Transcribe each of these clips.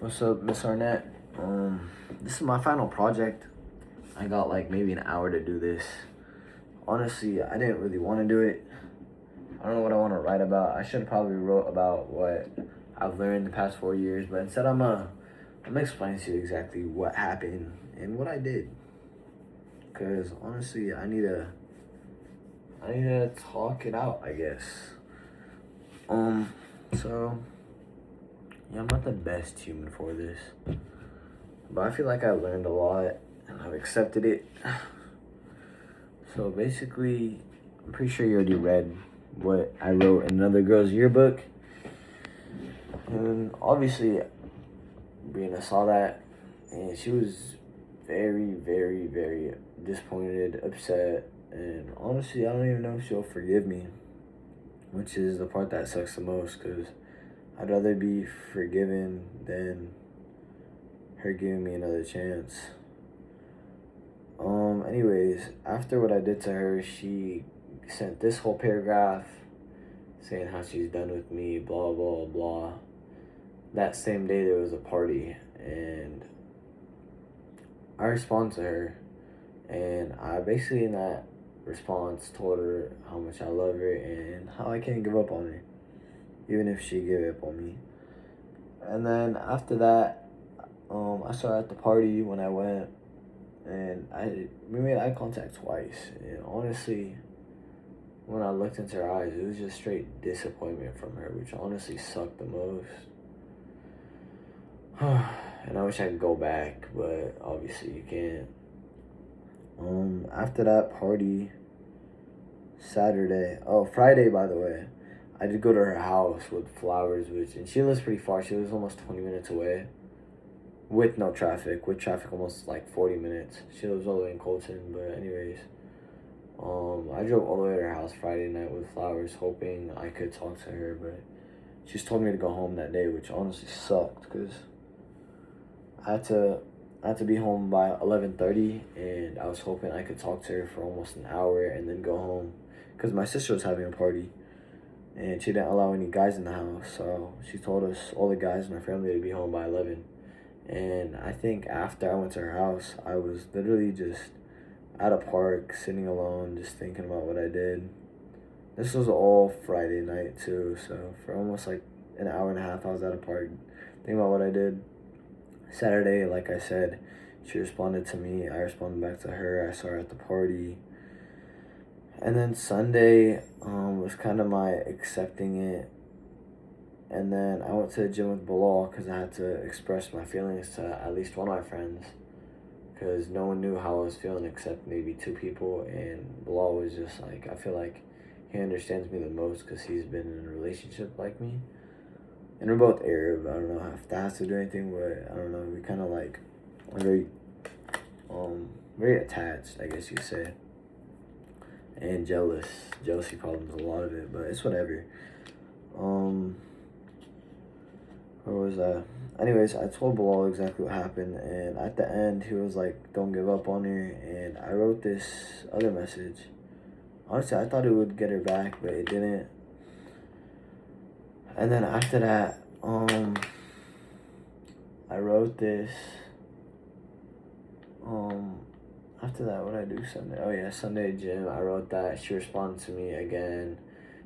What's up, Miss Arnett? This is my final project. I got like maybe an hour to do this. Honestly, I didn't really want to do it. I don't know what I want to write about. I should have probably wrote about what I've learned the past 4 years, but instead I'm explaining to you exactly what happened and what I did. Cause honestly, I need to talk it out, I guess. So yeah, I'm not the best human for this. But I feel like I learned a lot and I've accepted it. So basically, I'm pretty sure you already read what I wrote in another girl's yearbook. And obviously, Brianna saw that and she was very, very, very disappointed, upset. And honestly, I don't even know if she'll forgive me, which is the part that sucks the most because I'd rather be forgiven than her giving me another chance. Anyways, after what I did to her, she sent this whole paragraph saying how she's done with me, blah, blah, blah. That same day, there was a party, and I responded to her, and I basically, in that response, told her how much I love her and how I can't give up on her, even if she gave up on me. And then after that, I saw her at the party when I went, and we made eye contact twice. And honestly, when I looked into her eyes, it was just straight disappointment from her, which honestly sucked the most. And I wish I could go back, but obviously you can't. After that party, Friday, by the way, I did go to her house with flowers, and she lives pretty far. She lives almost 20 minutes away. With no traffic. With traffic, almost like 40 minutes. She lives all the way in Colton, but anyways. I drove all the way to her house Friday night with flowers, hoping I could talk to her, but she just told me to go home that day, which honestly sucked, because I had to be home by 11:30, and I was hoping I could talk to her for almost an hour and then go home, because my sister was having a party, and she didn't allow any guys in the house, so she told us, all the guys in our family, to be home by 11. And I think after I went to her house, I was literally just at a park, sitting alone, just thinking about what I did. This was all Friday night too, so for almost like an hour and a half, I was at a park thinking about what I did. Saturday, like I said, she responded to me. I responded back to her. I saw her at the party. And then Sunday was kind of my accepting it. And then I went to the gym with Bilal because I had to express my feelings to at least one of my friends, because no one knew how I was feeling except maybe two people. And Bilal was just like, I feel like he understands me the most because he's been in a relationship like me. And we're both Arab. I don't know if that has to do anything, but I don't know. We kind of like are very attached, I guess you could say, and jealous. Jealousy problems, a lot of it, but it's whatever. Where was I? Anyways, I told Bilal exactly what happened, and at the end, he was like, "Don't give up on her." And I wrote this other message. Honestly, I thought it would get her back, but it didn't. And then after that, I wrote this. After that, what did I do Sunday? Oh yeah, Sunday gym. I wrote that. She responded to me again.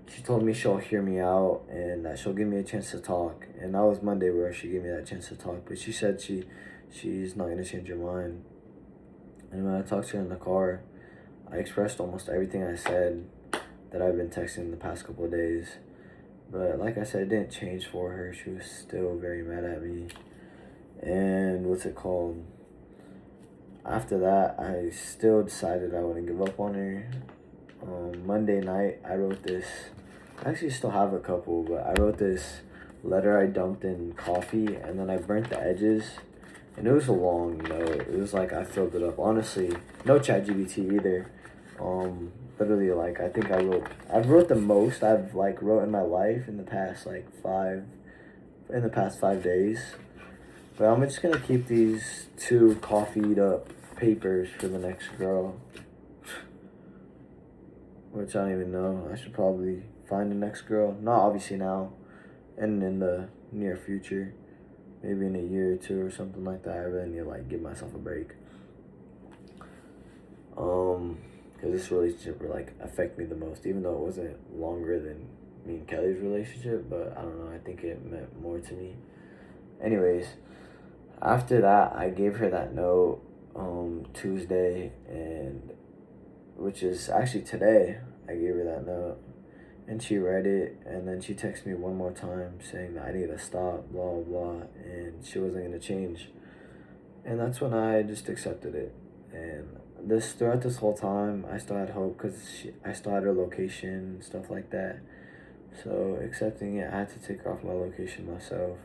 She told me she'll hear me out and that she'll give me a chance to talk. And that was Monday where she gave me that chance to talk. But she said she's not gonna change her mind. And when I talked to her in the car, I expressed almost everything I said that I've been texting the past couple of days. But like I said, it didn't change for her. She was still very mad at me. And what's it called? After that, I still decided I wouldn't give up on her. Monday night, I wrote this. I actually still have a couple, but I wrote this letter I dumped in coffee, and then I burnt the edges. And it was a long note. It was like I filled it up. Honestly, no ChatGPT either. Literally, like I think I've wrote the most I've like wrote in my life in the past in the past 5 days. But I'm just gonna keep these two coffeeed up papers for the next girl. Which I don't even know. I should probably find the next girl. Not obviously now, and in the near future. maybe in a year or two or something like that. I really need to like give myself a break. Because this relationship would like affect me the most, even though it wasn't longer than me and Kelly's relationship. But I don't know. I think it meant more to me. Anyways, after that, I gave her that note Tuesday, and which is actually today. I gave her that note, and she read it, and then she texted me one more time saying that I need to stop, blah blah, and she wasn't gonna change. And that's when I just accepted it. And throughout this whole time, I still had hope because I still had her location and stuff like that. So accepting it, I had to take her off my location myself.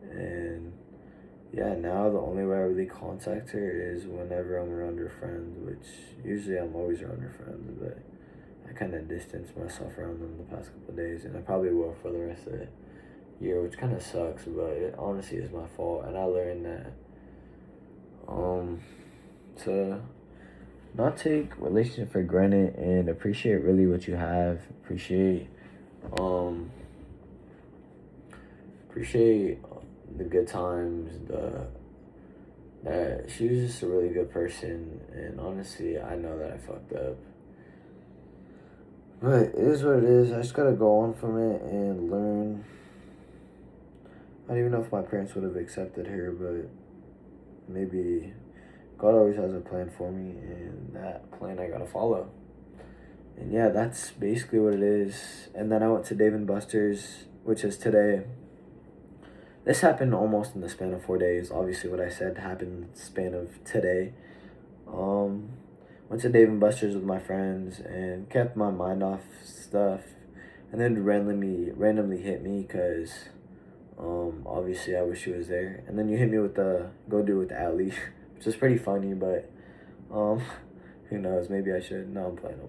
And yeah, now the only way I really contact her is whenever I'm around her friends, which usually I'm always around her friends, but I kind of distanced myself around them the past couple of days, and I probably will for the rest of the year, which kind of sucks, but it honestly is my fault, and I learned that to not take relationship for granted and appreciate really what you have. Appreciate the good times. That she was just a really good person, and honestly, I know that I fucked up. But it is what it is. I just gotta go on from it and learn. I don't even know if my parents would have accepted her, but maybe God always has a plan for me, and that plan I gotta follow. And yeah, that's basically what it is. And then I went to Dave & Buster's, which is today. This happened almost in the span of 4 days. Obviously, what I said happened in the span of today. Went to Dave & Buster's with my friends and kept my mind off stuff. And then randomly hit me because obviously I wish she was there. And then you hit me with the go do with Ali, which is pretty funny, but who knows? Maybe I should. No, I'm playing.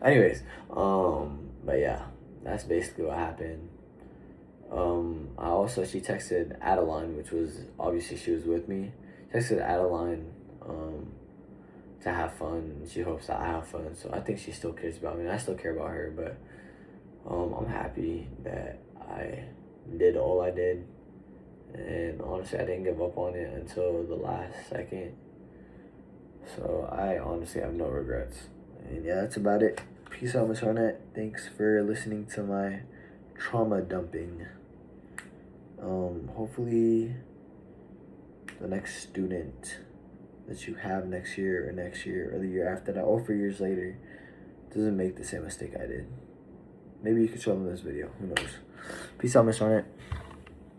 Anyways, but yeah, that's basically what happened. She texted Adeline, which was obviously she was with me. Texted Adeline, to have fun. She hopes that I have fun, so I think she still cares about me. And I still care about her, but I'm happy that I did all I did, and honestly, I didn't give up on it until the last second. So I honestly have no regrets. And yeah, that's about it. Peace out, Miss Arnett. Thanks for listening to my trauma dumping. Hopefully the next student that you have next year or the year after that or 4 years later doesn't make the same mistake I did. Maybe you could show them this video. Who knows? Peace out, Miss Arnett.